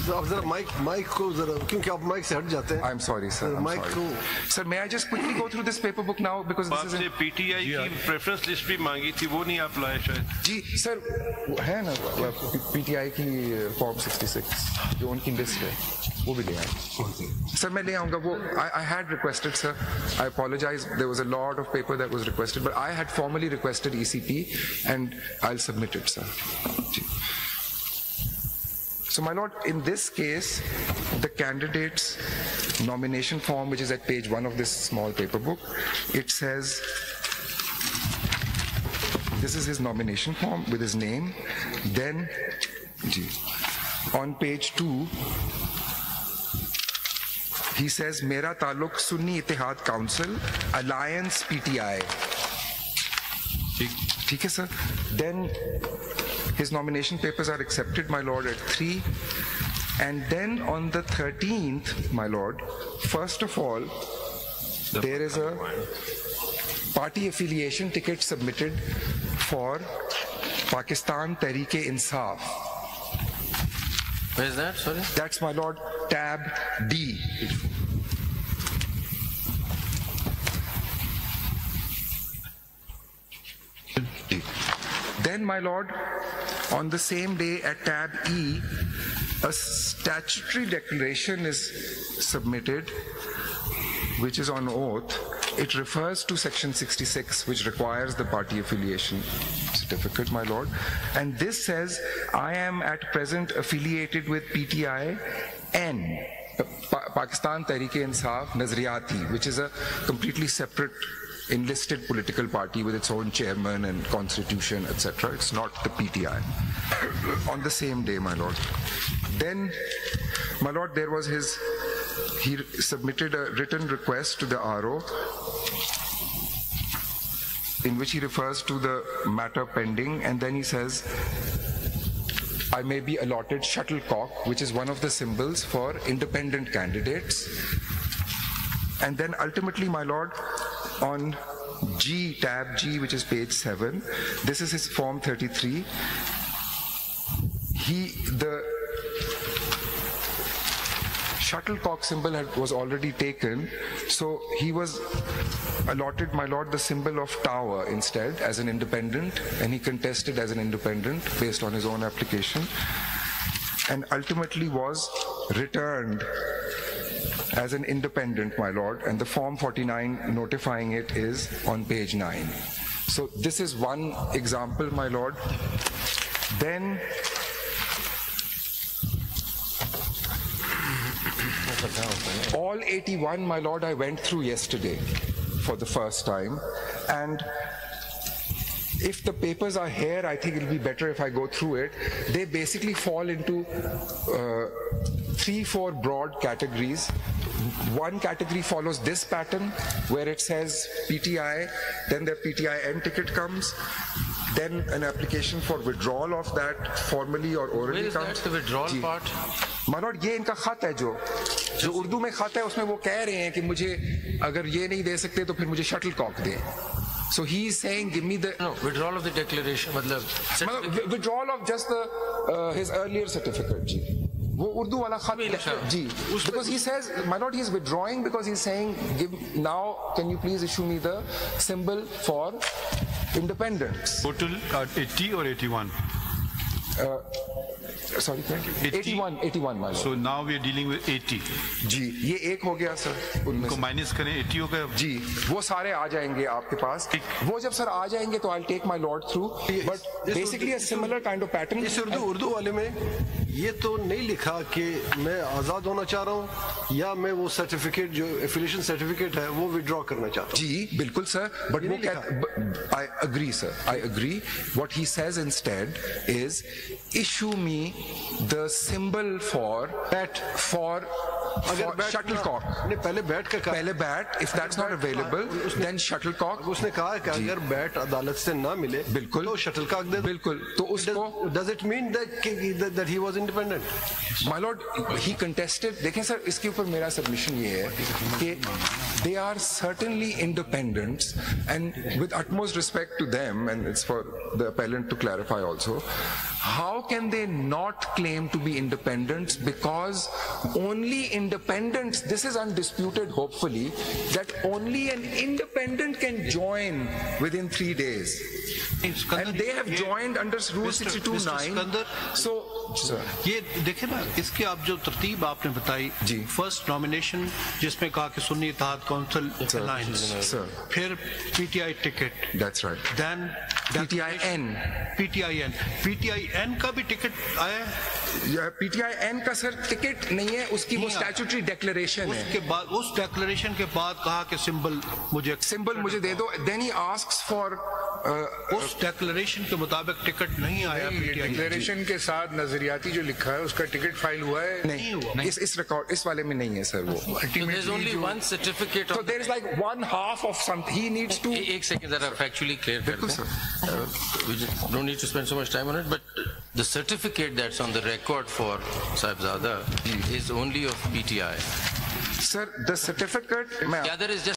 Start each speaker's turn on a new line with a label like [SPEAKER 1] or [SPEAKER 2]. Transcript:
[SPEAKER 1] अब जरा माइक को जरा, क्योंकि आप माइक से हट जाते हैं.
[SPEAKER 2] I'm sorry, sir.
[SPEAKER 1] माइक को.
[SPEAKER 2] Sir, may I just quickly go through this paper book now because this is.
[SPEAKER 3] आपने पीटीआई की प्रेफरेंस लिस्ट भी मांगी थी, वो नहीं आप लाए शायद.
[SPEAKER 2] जी सर, है ना पीटीआई की फॉर्म 66 जो उनकी लिस्ट है, वो भी ले आए. सर मैं ले आऊँगा वो. I had requested, sir. I apologize. There was a lot of paper that was requested, but I had formally requested ECP, and I'll submit it, sir. So, my lord, in this case, the candidate's nomination form, which is at page 1 of this small paper book, it says, this is his nomination form with his name. Then, on page 2, he says, Mera Taluk Sunni Ittihad Council, Alliance PTI. ठीक है sir. Then his nomination papers are accepted, my lord, at 3. And then on the 13th, my lord, first of all, there is a party affiliation ticket submitted for Pakistan Tehreek-e-Insaf.
[SPEAKER 4] Where is that, sorry?
[SPEAKER 2] That's, my lord, tab D. Then, my lord, on the same day at tab E, a statutory declaration is submitted, which is on oath. It refers to section 66, which requires the party affiliation certificate, my lord. And this says, I am at present affiliated with PTI N, Pakistan Tehreek-e-Insaf Nazriyati, which is a completely separate enlisted political party with its own chairman and constitution, etc. It's not the PTI. On the same day, my lord. Then, my lord, there was he submitted a written request to the RO in which he refers to the matter pending, and then he says, I may be allotted shuttlecock, which is one of the symbols for independent candidates. And then ultimately, my lord, on G, tab G, which is page 7, this is his form 33. The shuttlecock symbol was already taken, so he was allotted, my lord, the symbol of tower instead as an independent, and he contested as an independent based on his own application, and ultimately was returned as an independent, my lord, and the form 49 notifying it is on page 9. So this is one example, my lord. Then all 81, my lord, I went through yesterday for the first time, and if the papers are here, I think it'll be better if I go through it. They basically fall into 3-4 broad categories. One category follows this pattern, where it says PTI, then the PTI-N ticket comes, then an application for withdrawal of that formally or orally comes.
[SPEAKER 4] Where is that, the withdrawal part?
[SPEAKER 2] My lord, ये इनका खत है जो उर्दू में खत है, उसमें वो कह रहे हैं कि मुझे अगर ये नहीं दे सकते तो फिर मुझे शटलकॉक दें. So he is saying, give me the
[SPEAKER 4] withdrawal of the declaration,
[SPEAKER 2] withdrawal of just his earlier certificate, जी. वो उर्दू वाला खत जी, because he says, my lord, he is withdrawing because he is saying, now can you please issue me the symbol for independence.
[SPEAKER 3] Total 80 or 81?
[SPEAKER 2] Sorry, 81, my lord.
[SPEAKER 3] So now we are dealing with 80.
[SPEAKER 2] जी, ये एक हो गया sir.
[SPEAKER 3] उनको minus करें 80 हो गया.
[SPEAKER 2] जी, वो सारे आ जाएंगे आपके पास. वो जब सर आ जाएंगे तो I'll take my lord through. But basically a similar kind of pattern.
[SPEAKER 1] इस उर्दू वाले में ये तो नहीं लिखा कि मैं आज़ाद होना चाह रहा हूँ या मैं वो सर्टिफिकेट जो एफिलिएशन सर्टिफिकेट है वो विड्रॉ करना चाहता हूँ.
[SPEAKER 2] जी, बिल्कुल सर. But वो I agree, sir. I agree. What he says instead is, issue me the symbol for shuttlecock.
[SPEAKER 1] नहीं, पहले बैट का कहा.
[SPEAKER 2] पहले bat, if that's not available, then shuttlecock.
[SPEAKER 1] उसने कहा कि अगर बैट अदालत से ना मिले,
[SPEAKER 2] बिल्कुल,
[SPEAKER 1] तो शटलकॉक दे.
[SPEAKER 2] बिल्कुल. तो उसको
[SPEAKER 1] does it mean that he was independent?
[SPEAKER 2] My lord, he contested. देखें सर, इसके ऊपर मेरा submission ये है कि they are certainly independents, and with utmost respect to them, and it's for the appellant to clarify also, how can they not claim to be independents? Because only independents, this is undisputed hopefully, that only an independent can join within 3 days. And they have joined under Rule 62(9). So, sir.
[SPEAKER 5] ये देखे ना, इसके आप जो तरतीब आपने बताई, first nomination जिसमें कहा कि सुन्नी इत्तेहाद काउंसिल अलायंस, फिर PTI ticket,
[SPEAKER 2] That's right.
[SPEAKER 5] then PTIN का भी टिकट आया है?
[SPEAKER 2] PTIN का सर टिकट नहीं है, उसकी वो स्टैट्यूटरी डिक्लेरेशन है।
[SPEAKER 5] उसके बाद, उस डिक्लेरेशन के बाद कहा कि सिंबल मुझे
[SPEAKER 2] दे दो, then he asks for
[SPEAKER 5] उस डिक्लेरेशन के मुताबिक टिकट नहीं आया।
[SPEAKER 6] डिक्लेरेशन के साथ नजरियाती जो लिखा है उसका टिकट फाइल हुआ है?
[SPEAKER 2] नहीं, इस रिकॉर्ड इस वाले में नहीं है सर वो।
[SPEAKER 4] So there's only one certificate.
[SPEAKER 2] So there is like 1/2 of something. He needs to.
[SPEAKER 4] एक second that I've actually clear कर दें. We don't need to spend so much time on it, but the certificate that's on the record for Sahibzada is only of PTI.
[SPEAKER 2] Sir, the certificate.
[SPEAKER 4] The other is just